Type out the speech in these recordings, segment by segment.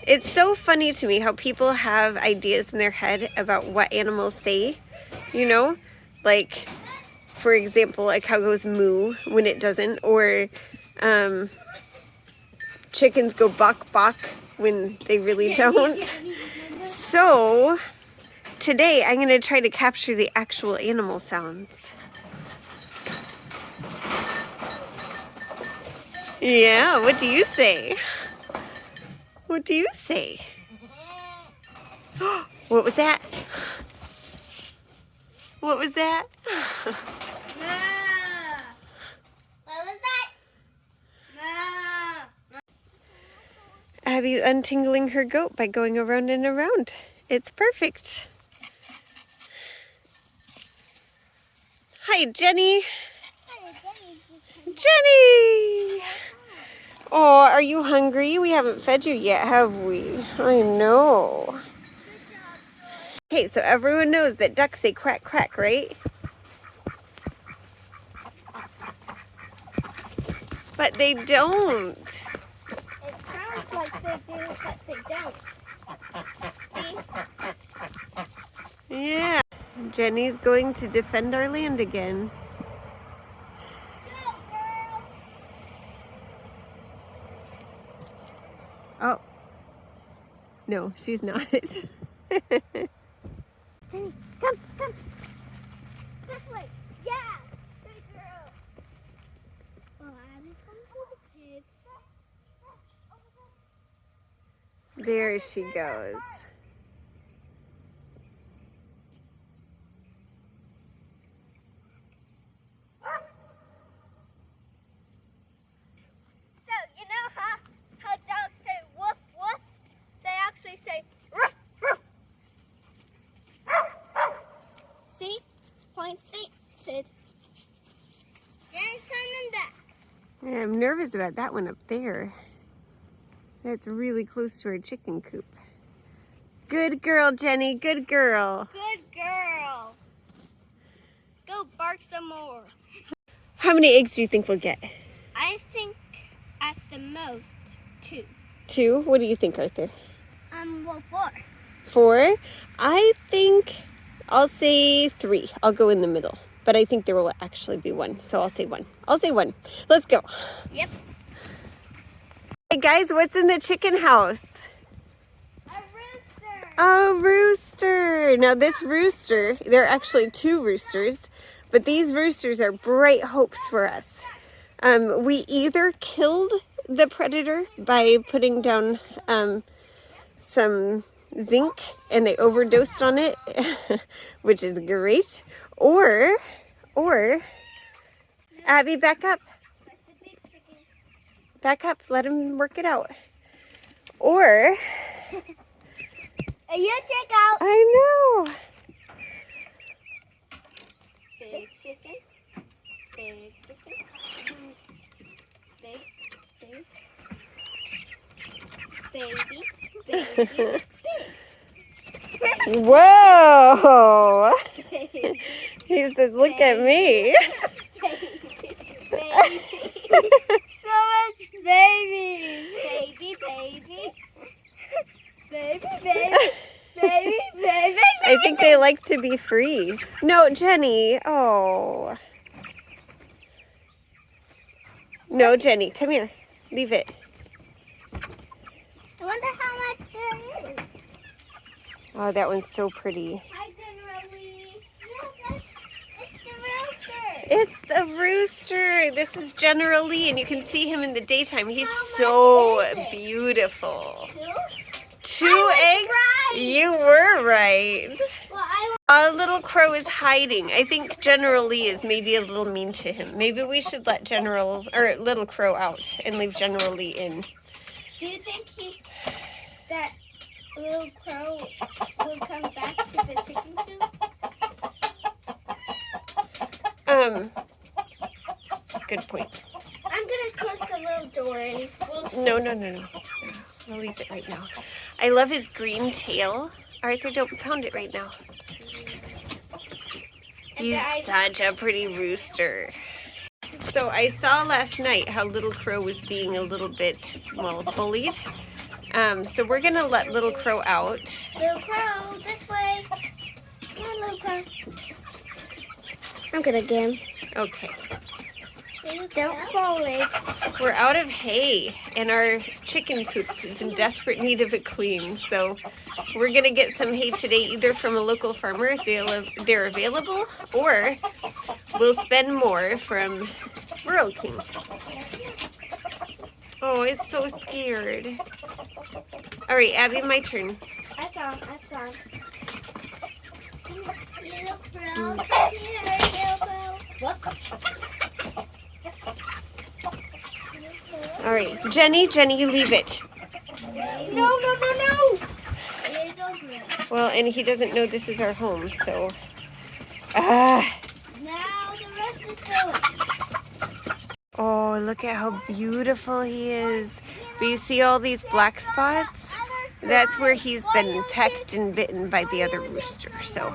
It's so funny to me how people have ideas in their head about what animals say, you know? Like, for example, a cow goes moo when it doesn't, or chickens go buck buck when they really don't. So, today I'm going to try to capture the actual animal sounds. Yeah, what do you say? What do you say? What was that? What was that? What was that? Abby's untangling her goat by going around and around. It's perfect. Hi, Jenny. Jenny! Oh, are you hungry? We haven't fed you yet, have we? I know. Okay, so everyone knows that ducks say quack quack, right? But they don't. It sounds like they do, but they don't. See? Yeah. Jenny's going to defend our land again. Go, girl! Oh. No, she's not. Jenny, come. This way. Yeah! Good girl. Oh, Abby's going for the pigs. There she goes. So, you know how dogs say woof woof? They actually say ruff ruff. See? Point stated. Jenny's coming back. Yeah, I'm nervous about that one up there. That's really close to our chicken coop. Good girl, Jenny. Good girl. Good girl. Go bark some more. How many eggs do you think we'll get? I think at the most 2. 2? What do you think, Arthur? Well, 4. 4? I think I'll say 3. I'll go in the middle. But I think there will actually be 1. So I'll say 1. I'll say 1. Let's go. Yep. Hey guys, what's in the chicken house? A rooster. A rooster. Now this rooster, there are actually 2 roosters, but these roosters are bright hopes for us. We either killed the predator by putting down some zinc and they overdosed on it, which is great, or Abby, back up. Back up, let him work it out. Or You check out. I know. Big chicken. Big chicken. Big. Baby. Baby. Whoa! Big. He says, look at me. Baby. So much babies. Baby. I think they like to be free. No, Jenny. Oh. No, Jenny. Come here. Leave it. I wonder how much there is. Oh, that one's so pretty. Hi, Generally. Yes, it's the rooster. It's the rooster. This is General Lee, and you can see him in the daytime. He's so beautiful. 2 eggs? Right. You were right. Well, A little crow is hiding. I think General Lee is maybe a little mean to him. Maybe we should let Little Crow out and leave General Lee in. do you think that little crow will come back to the chicken coop? Good point. I'm gonna close the little door and we'll see. No. We'll leave it right now. I love his green tail. Arthur, don't pound it right now. He's such a pretty rooster. So I saw last night how Little Crow was being a little bit, well, bullied. So we're gonna let Little Crow out. Little Crow, this way. Come on, Little Crow. I'm gonna get him. Okay. Don't fall, legs. We're out of hay, and our chicken coop is in desperate need of a clean. So we're gonna get some hay today, either from a local farmer if they're available, or we'll spend more from Rural King. Oh, it's so scared. All right, Abby, my turn. I found. Little Crow, come here, Little Crow. What? All right, Jenny, leave it. No. Well, and he doesn't know this is our home, so. Now the rest is going. Oh, look at how beautiful he is. But you see all these black spots? That's where he's been pecked and bitten by the other rooster. So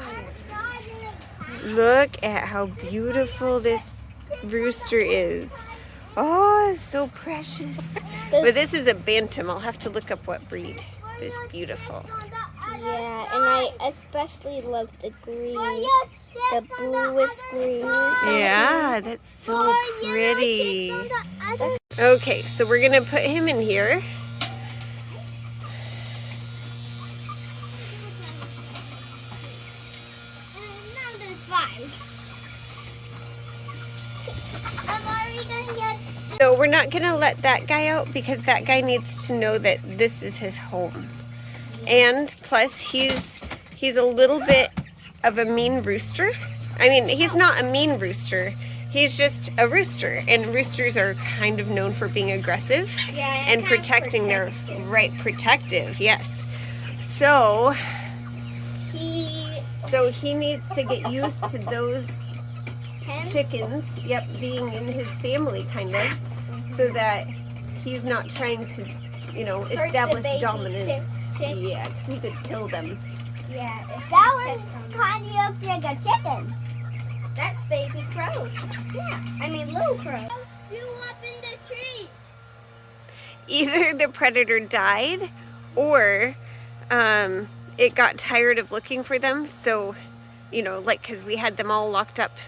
look at how beautiful this rooster is. Oh, it's so precious. But this is a bantam. I'll have to look up what breed. But it's beautiful. Yeah, and I especially love the green, the bluish green. Yeah, that's so pretty. Okay, so we're gonna put him in here. Now there's 5. I'm already gonna get. So we're not gonna let that guy out because that guy needs to know that this is his home. And plus he's a little bit of a mean rooster. I mean, he's not a mean rooster. He's just a rooster, and roosters are kind of known for being aggressive and protecting their protective, yes. So he needs to get used to those chickens, being in his family kind of, so that he's not trying to, establish dominance. Yeah, because he could kill them. Yeah, that one kind of looks like a chicken. That's baby crow. Yeah, I mean little crow. You up in the tree. Either the predator died, or it got tired of looking for them. So, because we had them all locked up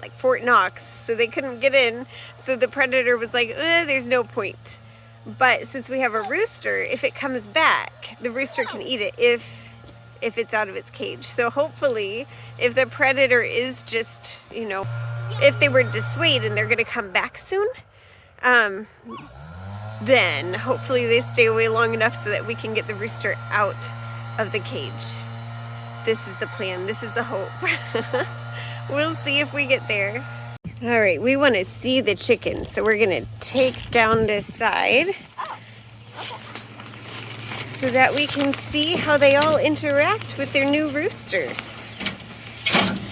like Fort Knox, so they couldn't get in. So the predator was like, there's no point. But since we have a rooster, if it comes back, the rooster can eat it if it's out of its cage. So hopefully, if the predator is just, if they were dissuaded and they're going to come back soon, then hopefully they stay away long enough so that we can get the rooster out of the cage. This is the plan. This is the hope. We'll see if we get there. All right, we want to see the chickens, so we're going to take down this side so that we can see how they all interact with their new rooster.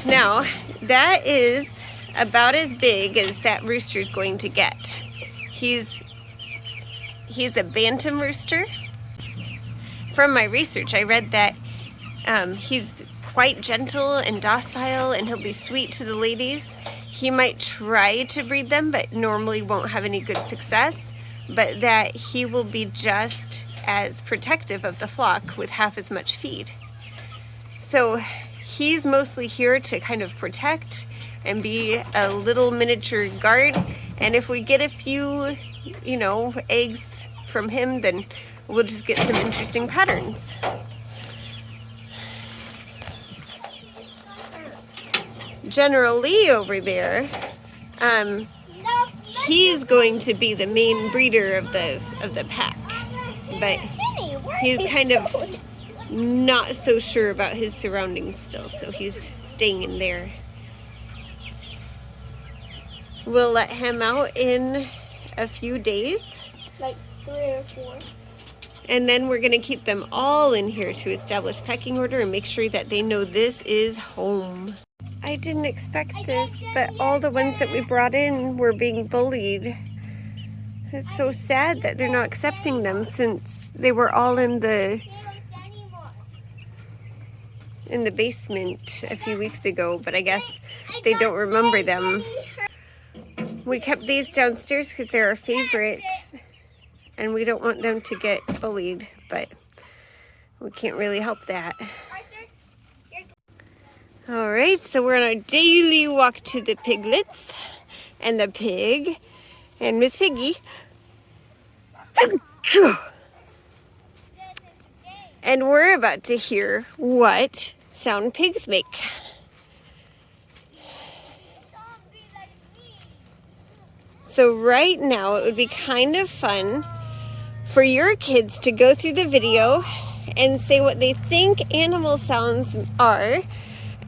Now, that is about as big as that rooster's going to get. He's a bantam rooster. From my research, I read that he's quite gentle and docile, and he'll be sweet to the ladies. He might try to breed them, but normally won't have any good success, but that he will be just as protective of the flock with half as much feed. So he's mostly here to kind of protect and be a little miniature guard. And if we get a few, eggs from him, then we'll just get some interesting patterns. General Lee over there, he's going to be the main breeder of the pack, but he's kind of not so sure about his surroundings still, so he's staying in there. We'll let him out in a few days, like 3 or 4. and then we're going to keep them all in here to establish pecking order and make sure that they know this is home. I didn't expect this, but all the ones that we brought in were being bullied. It's so sad that they're not accepting them, since they were all in the basement a few weeks ago, but I guess they don't remember them. We kept these downstairs because they're our favorites, and we don't want them to get bullied, but we can't really help that. All right, so we're on our daily walk to the piglets and the pig and Miss Piggy. And we're about to hear what sound pigs make. So right now it would be kind of fun for your kids to go through the video and say what they think animal sounds are,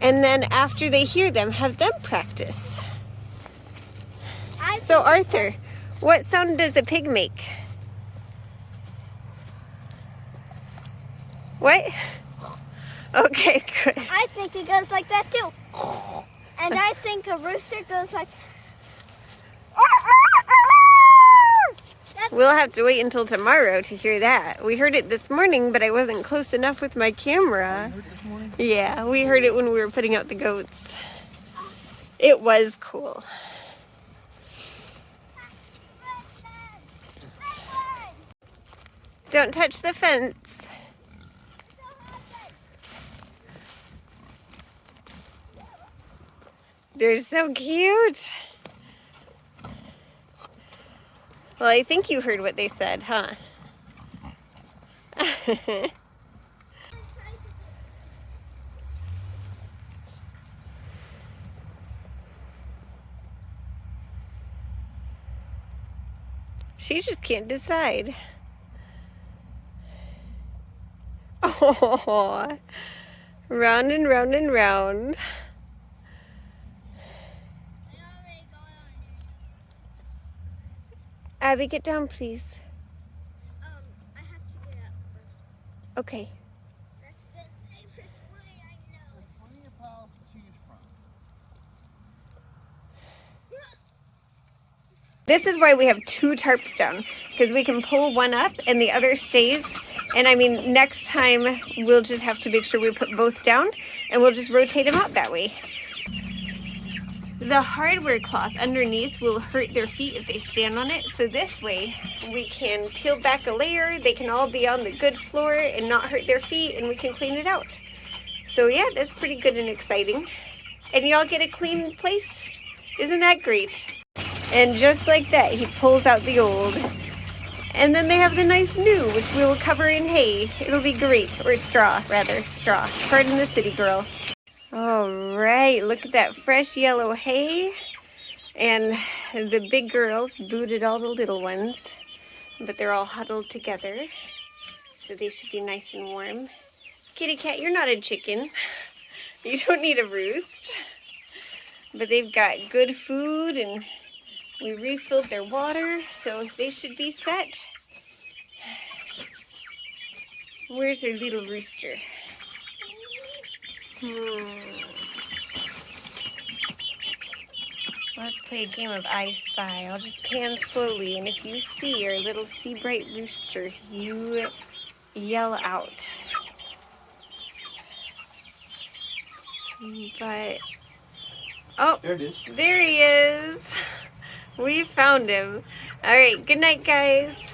and then after they hear them, have them practice. So Arthur, what sound does a pig make? What? Okay, good. I think it goes like that too. And I think a rooster goes like... We'll have to wait until tomorrow to hear that. We heard it this morning, but I wasn't close enough with my camera. You heard it this morning? Yeah, we heard it when we were putting out the goats. It was cool. Don't touch the fence. They're so cute. Well, I think you heard what they said, huh? She just can't decide. Oh, round and round and round. Abby, get down, please. I have to get up first. Okay. That's the safest way I know. There's plenty of piles to choose from. This is why we have two tarps down, because we can pull one up and the other stays. And I mean, next time we'll just have to make sure we put both down, and we'll just rotate them out that way. The hardware cloth underneath will hurt their feet if they stand on it, so this way we can peel back a layer, they can all be on the good floor and not hurt their feet, and we can clean it out. So yeah, that's pretty good and exciting. And y'all get a clean place? Isn't that great? And just like that, he pulls out the old. And then they have the nice new, which we will cover in hay. It'll be great, or straw, rather, straw. Pardon the city girl. All right, look at that fresh yellow hay. And the big girls booted all the little ones, but they're all huddled together, so they should be nice and warm. Kitty cat, you're not a chicken. You don't need a roost. But they've got good food, and we refilled their water, so they should be set. Where's our little rooster? Let's play a game of I Spy. I'll just pan slowly, and if you see our little Seabright rooster, you yell out. But, oh, There it is. there he is. We found him. All right, good night, guys.